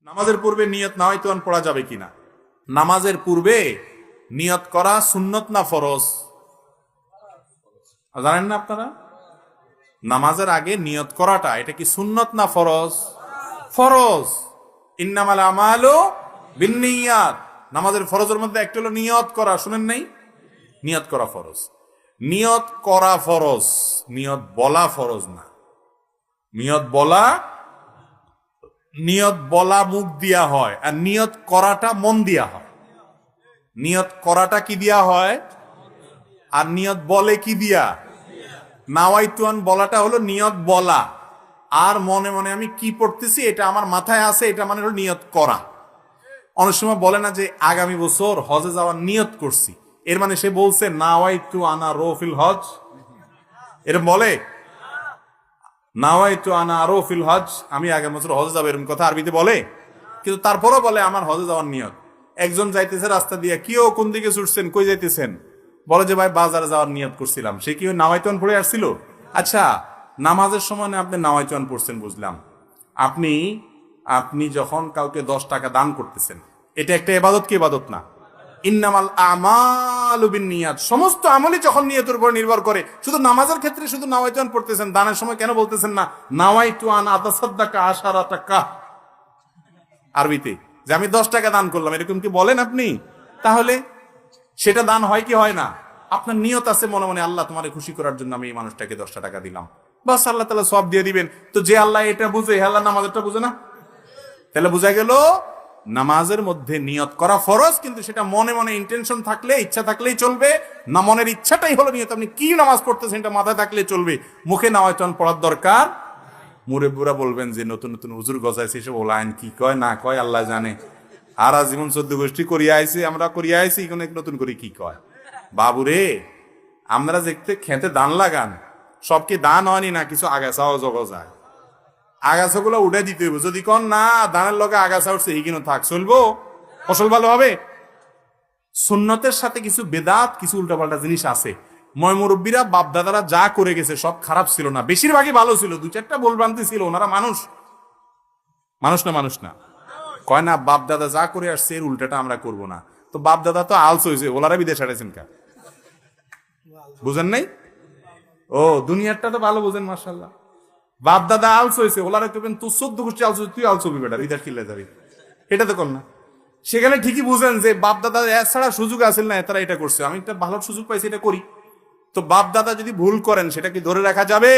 নামাজের পূর্বে নিয়ত নাওয়াইতুন পড়া যাবে কিনা? নামাজের পূর্বে নিয়ত করা সুন্নত না ফরজ? জানেন না আপনারা? নামাজের আগে নিয়ত করাটা এটা কি সুন্নত না ফরজ? ফরজ। ইন্নামাল আমালু বিন্নিয়াত। নামাজের ফরজের মধ্যে একটা হলো নিয়ত করা, শুনেন নাই? নিয়ত করা ফরজ। নিয়ত করা ফরজ, নিয়ত বলা ফরজ না। নিয়ত বলা মুখ দিয়া হয়, আর নিয়ত করাটা মন দিয়া হয়। নিয়ত করাটা কি দিয়া হয়, আর নিয়ত বলে কি দিয়া? নাওয়াইতুন বলাটা হলো নিয়ত বলা, আর মনে মনে আমি কি পড়তেছি এটা আমার মাথায় আছে, এটা মানে হলো নিয়ত করা। অনেক সময় বলে না যে আগামী বছর হজে যাওয়ার নিয়ত করছি, এর মানে সে বলছে নাওয়াইতু আনা রফিল হজ। এরকম বলে নাওয়াইতু আনা রফিল হজ, আমি আগামী বছর হজে যাবো, এরকম কথা আরবিতে বলে। কিন্তু তারপরও বলে আমার হজে যাওয়ার নিয়ত। একজন যাইতেছে রাস্তা দিয়ে, কিও কোন দিকে ছুটছেন, কই যাইতেছেন? বলে যে ভাই বাজারে যাওয়ার নিয়ত করছিলাম। সে কি নাওয়াইতুন পড়ে আসছিল? আচ্ছা, নামাজের সময় না আপনি নাওয়াইতুন পড়ছেন বুঝলাম, আপনি যখন কাউকে 10 টাকা দান করতেছেন, এটা একটা ইবাদত কি ইবাদত না? ইন্নামাল আমালু বিন্নিয়াত। সমস্ত আমলই যখন নিয়তের উপর নির্ভর করে। শুধু নামাজের ক্ষেত্রে শুধু নাওয়াইতুন পড়তেছেন, দানের সময় কেন বলতেছেন না নাওয়াইতু আন আতাসাদ্দাকা আশারা টাকা আরবিতে, যে আমি 10 টাকা দান করলাম, এরকম কি বলেন আপনি? তাহলে সেটা দান হয় কি হয় না? আপনার নিয়ত আছে মনে মনে, আল্লাহ তোমারে খুশি করার জন্য আমি এই মানুষটাকে 10 টাকা দিলাম, বাস আল্লাহ তাআলা সব দিয়ে দিবেন। তো যে আল্লাহ এটা বুঝে, আল্লাহ নামাজেরটা বুঝে না? তাহলে বোঝা গেল নামাজের মধ্যে নিয়ত করা ফরজ, কিন্তু সেটা মনে মনে ইন্টেনশন থাকলে, ইচ্ছা থাকলেই চলবে না। মনের ইচ্ছাটাই হলো নিয়ত। আপনি কি নামাজ পড়তেছেন এটা মাথায় থাকলে চলবে, মুখে নাওয়াইতুন পড়ার দরকার। মুরব্বিরা বলবেন যে নতুন নতুন হুজুর গজাইছে, এসব ওলাইন কি কয় না কয় আল্লাহ জানে। আর জীবন 14 গোষ্ঠী করিয়া আইছে, আমরা করিয়া আইছি, কোনো নতুন করে কি কয়। বাবুরে, আমরা দেখতে খেতে দান লাগান, সব কি দান হয়নি না কিছু আগাছাও জগজায়? আগাছাগুলো উঠে দিতে হইব। যদি কোন না দানের লগে আগাছা উঠছে, এই কিনো থাক, চলবো? ফসল ভালো হবে? সুন্নতের সাথে কিছু বেদাত, কিছু উল্টাপাল্টা জিনিস আছে। মুরব্বীরা বাপ দাদারা যা করে গেছে সব খারাপ ছিল না, বেশিরভাগই ভালো ছিল। 2-4টা ভুলভ্রান্তি ছিল, ওনারা মানুষ না কয় না বাপ দাদা যা করে আসছে এর উল্টাটা আমরা করব না। তো বাপ দাদা তো আলস হয়েছে, ওনারা বিদেশ হারাইছেন কা, বুঝেন নাই? ও দুনিয়ারটা তো ভালো বুঝেন, মাশাআল্লাহ। বাপ দাদা আলস হয়েছে, ওলারা কেবেন তুই 14 গোষ্ঠী আলস, তুই আলস হবি বেটা, বিদেশ কিনলে যাবি, এটা তো কর না। সেখানে ঠিকই বুঝেন যে বাপ দাদা এছাড়া সুযোগ আসেন না, তারা এটা করছে, আমি একটা ভালো সুযোগ পাইছি, এটা করি। তো বাপ দাদা যদি ভুল করেন সেটা কি ধরে রাখা যাবে?